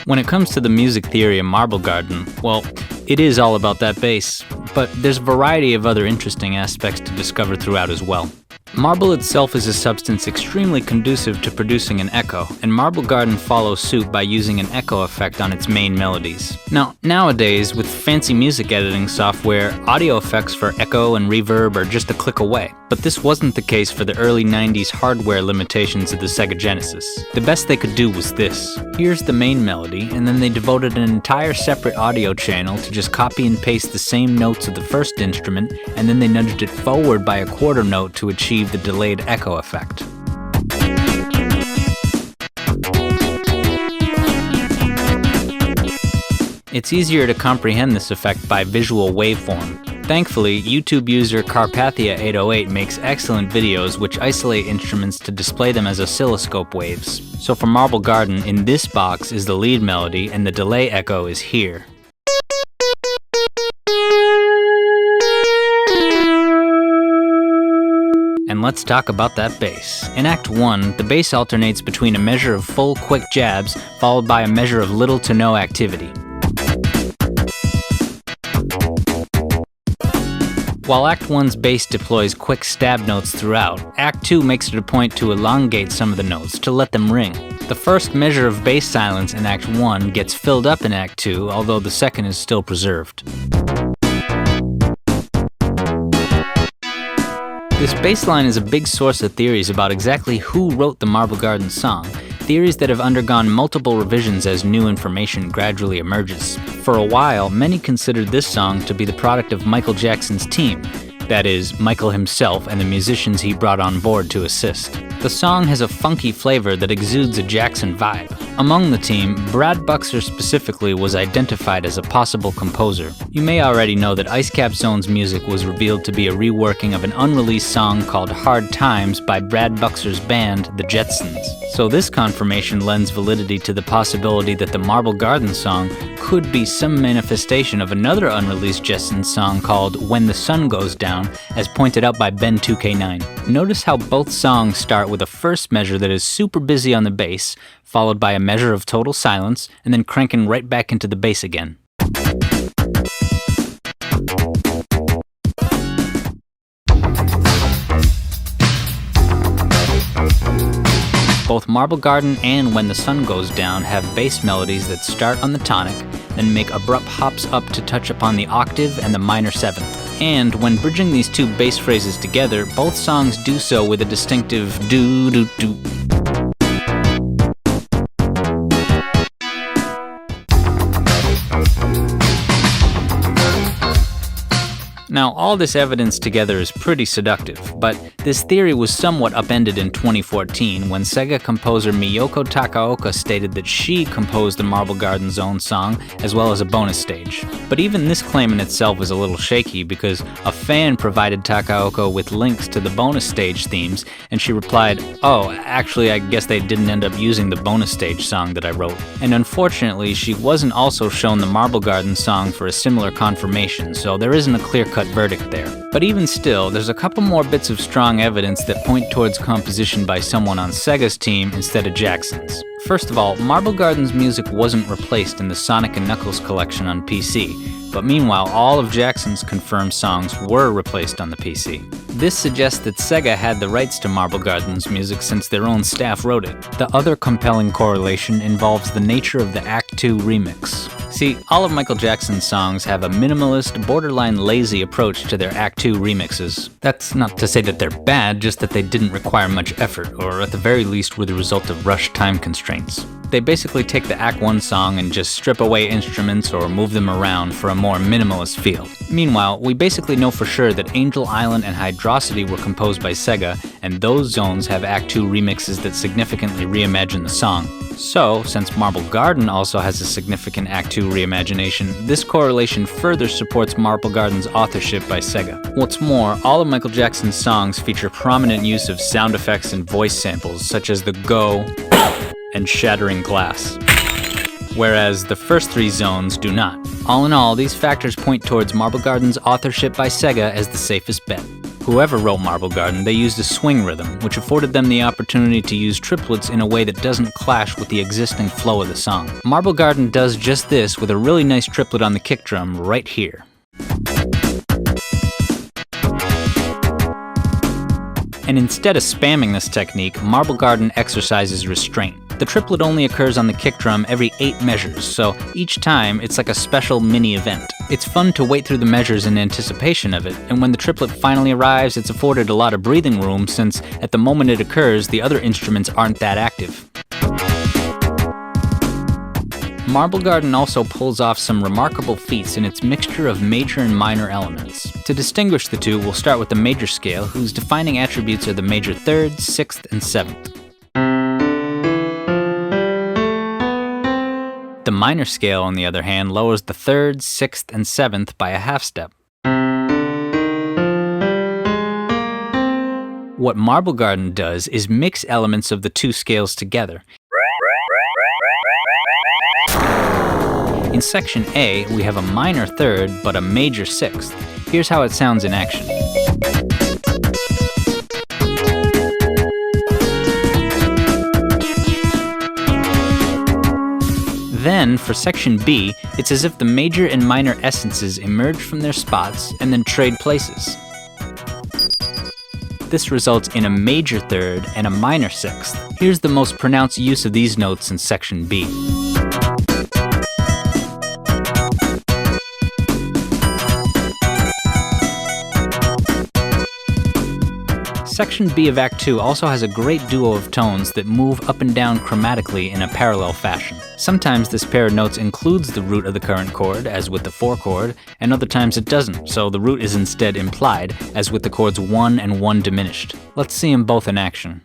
When it comes to the music theory of Marble Garden, well, it is all about that bass, but there's a variety of other interesting aspects to discover throughout as well. Marble itself is a substance extremely conducive to producing an echo, and Marble Garden follows suit by using an echo effect on its main melodies. Now, nowadays, with fancy music editing software, audio effects for echo and reverb are just a click away. But this wasn't the case for the early 90s hardware limitations of the Sega Genesis. The best they could do was this. Here's the main melody, and then they devoted an entire separate audio channel to just copy and paste the same notes of the first instrument, and then they nudged it forward by a quarter note to achieve the delayed echo effect. It's easier to comprehend this effect by visual waveform. Thankfully, YouTube user Carpathia808 makes excellent videos which isolate instruments to display them as oscilloscope waves. So for Marble Garden, in this box is the lead melody and the delay echo is here. And let's talk about that bass. In Act 1, the bass alternates between a measure of full, quick jabs, followed by a measure of little to no activity. While Act 1's bass deploys quick stab notes throughout, Act 2 makes it a point to elongate some of the notes, to let them ring. The first measure of bass silence in Act 1 gets filled up in Act 2, although the second is still preserved. This bass line is a big source of theories about exactly who wrote the Marble Garden song, theories that have undergone multiple revisions as new information gradually emerges. For a while, many considered this song to be the product of Michael Jackson's team, that is, Michael himself and the musicians he brought on board to assist. The song has a funky flavor that exudes a Jackson vibe. Among the team, Brad Buxer specifically was identified as a possible composer. You may already know that Ice Cap Zone's music was revealed to be a reworking of an unreleased song called Hard Times by Brad Buxer's band, the Jetsons. So this confirmation lends validity to the possibility that the Marble Garden song could be some manifestation of another unreleased Jetsons song called When the Sun Goes Down, as pointed out by Ben2K9. Notice how both songs start with a first measure that is super busy on the bass, followed by a measure of total silence, and then cranking right back into the bass again. Both Marble Garden and When the Sun Goes Down have bass melodies that start on the tonic, then make abrupt hops up to touch upon the octave and the minor seventh. And when bridging these two bass phrases together, both songs do so with a distinctive doo-doo-doo. Now, all this evidence together is pretty seductive, but this theory was somewhat upended in 2014 when Sega composer Miyoko Takaoka stated that she composed the Marble Garden's own song as well as a bonus stage. But even this claim in itself is a little shaky because a fan provided Takaoka with links to the bonus stage themes, and she replied, "Oh, actually I guess they didn't end up using the bonus stage song that I wrote." And unfortunately, she wasn't also shown the Marble Garden song for a similar confirmation, so there isn't a clear-cut verdict there. But even still, there's a couple more bits of strong evidence that point towards composition by someone on Sega's team instead of Jackson's. First of all, Marble Garden's music wasn't replaced in the Sonic & Knuckles collection on PC, but meanwhile all of Jackson's confirmed songs were replaced on the PC. This suggests that Sega had the rights to Marble Garden's music since their own staff wrote it. The other compelling correlation involves the nature of the Act 2 remix. See, all of Michael Jackson's songs have a minimalist, borderline lazy approach to their Act 2 remixes. That's not to say that they're bad, just that they didn't require much effort, or at the very least were the result of rushed time constraints. They basically take the Act 1 song and just strip away instruments or move them around for a more minimalist feel. Meanwhile, we basically know for sure that Angel Island and Hydrocity were composed by Sega, and those zones have Act 2 remixes that significantly reimagine the song. So, since Marble Garden also has a significant Act 2 reimagination, this correlation further supports Marble Garden's authorship by Sega. What's more, all of Michael Jackson's songs feature prominent use of sound effects and voice samples, such as the go and shattering glass, whereas the first three zones do not. All in all, these factors point towards Marble Garden's authorship by Sega as the safest bet. Whoever wrote Marble Garden, they used a swing rhythm, which afforded them the opportunity to use triplets in a way that doesn't clash with the existing flow of the song. Marble Garden does just this with a really nice triplet on the kick drum right here. And instead of spamming this technique, Marble Garden exercises restraint. The triplet only occurs on the kick drum every 8 measures, so each time it's like a special mini event. It's fun to wait through the measures in anticipation of it, and when the triplet finally arrives, it's afforded a lot of breathing room since at the moment it occurs, the other instruments aren't that active. Marble Garden also pulls off some remarkable feats in its mixture of major and minor elements. To distinguish the two, we'll start with the major scale, whose defining attributes are the major 3rd, 6th, and 7th. The minor scale, on the other hand, lowers the 3rd, 6th, and 7th by a half step. What Marble Garden does is mix elements of the two scales together. In section A, we have a minor 3rd, but a major 6th. Here's how it sounds in action. Then, for section B, it's as if the major and minor essences emerge from their spots and then trade places. This results in a major 3rd and a minor 6th. Here's the most pronounced use of these notes in section B. Section B of Act 2 also has a great duo of tones that move up and down chromatically in a parallel fashion. Sometimes this pair of notes includes the root of the current chord, as with the 4 chord, and other times it doesn't, so the root is instead implied, as with the chords 1 and 1 diminished. Let's see them both in action.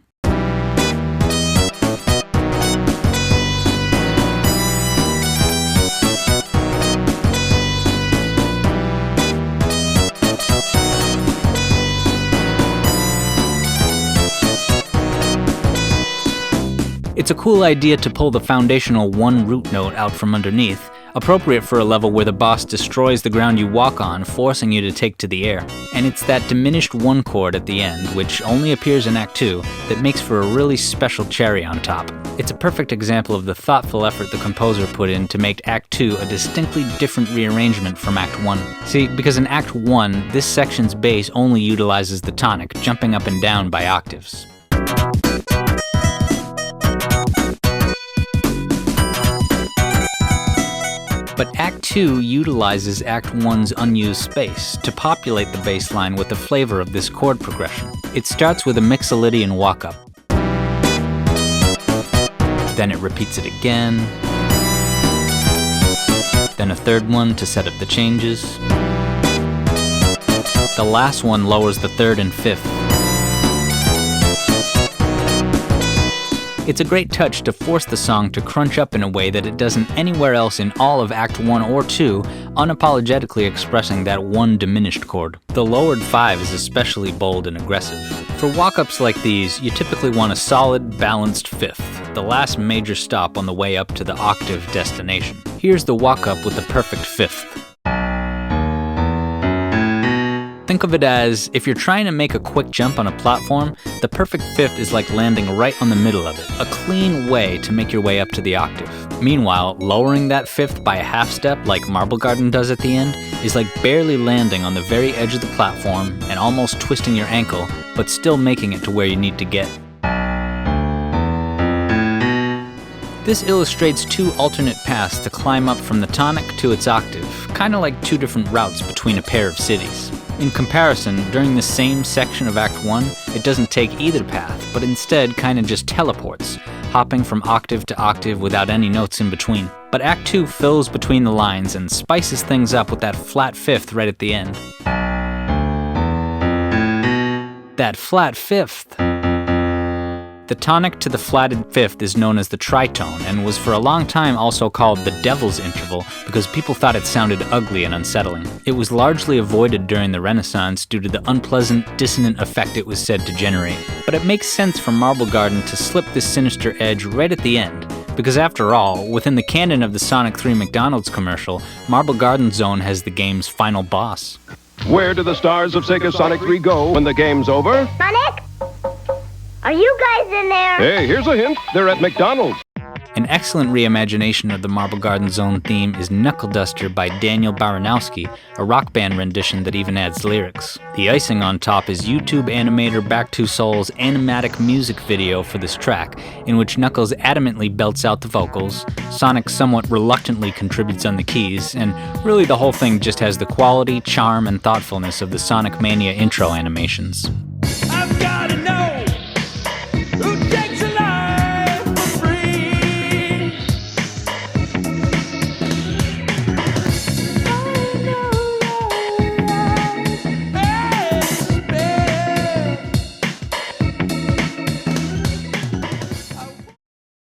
It's a cool idea to pull the foundational 1 root note out from underneath, appropriate for a level where the boss destroys the ground you walk on, forcing you to take to the air. And it's that diminished 1 chord at the end, which only appears in Act 2, that makes for a really special cherry on top. It's a perfect example of the thoughtful effort the composer put in to make Act 2 a distinctly different rearrangement from Act 1. See, because in Act 1, this section's bass only utilizes the tonic, jumping up and down by octaves. But Act 2 utilizes Act 1's unused space to populate the bass line with the flavor of this chord progression. It starts with a Mixolydian walk-up. Then it repeats it again. Then a third one to set up the changes. The last one lowers the 3rd and 5th. It's a great touch to force the song to crunch up in a way that it doesn't anywhere else in all of Act 1 or 2, unapologetically expressing that 1 diminished chord. The lowered 5 is especially bold and aggressive. For walk-ups like these, you typically want a solid, balanced 5th, the last major stop on the way up to the octave destination. Here's the walk-up with the perfect 5th. Think of it as, if you're trying to make a quick jump on a platform, the perfect 5th is like landing right on the middle of it, a clean way to make your way up to the octave. Meanwhile, lowering that 5th by a half step like Marble Garden does at the end is like barely landing on the very edge of the platform and almost twisting your ankle, but still making it to where you need to get. This illustrates 2 alternate paths to climb up from the tonic to its octave, kind of like 2 different routes between a pair of cities. In comparison, during the same section of Act 1, it doesn't take either path, but instead kinda just teleports, hopping from octave to octave without any notes in between. But Act 2 fills between the lines and spices things up with that flat 5th right at the end. That flat 5th. The tonic to the flatted 5th is known as the tritone and was for a long time also called the devil's interval because people thought it sounded ugly and unsettling. It was largely avoided during the Renaissance due to the unpleasant, dissonant effect it was said to generate. But it makes sense for Marble Garden to slip this sinister edge right at the end, because after all, within the canon of the Sonic 3 McDonald's commercial, Marble Garden Zone has the game's final boss. Where do the stars of Sega Sonic 3 go when the game's over? Sonic? Are you guys in there? Hey, here's a hint. They're at McDonald's. An excellent reimagination of the Marble Garden Zone theme is Knuckle Duster by Daniel Baranowski, a rock band rendition that even adds lyrics. The icing on top is YouTube animator Back2Soul's animatic music video for this track, in which Knuckles adamantly belts out the vocals, Sonic somewhat reluctantly contributes on the keys, and really the whole thing just has the quality, charm, and thoughtfulness of the Sonic Mania intro animations.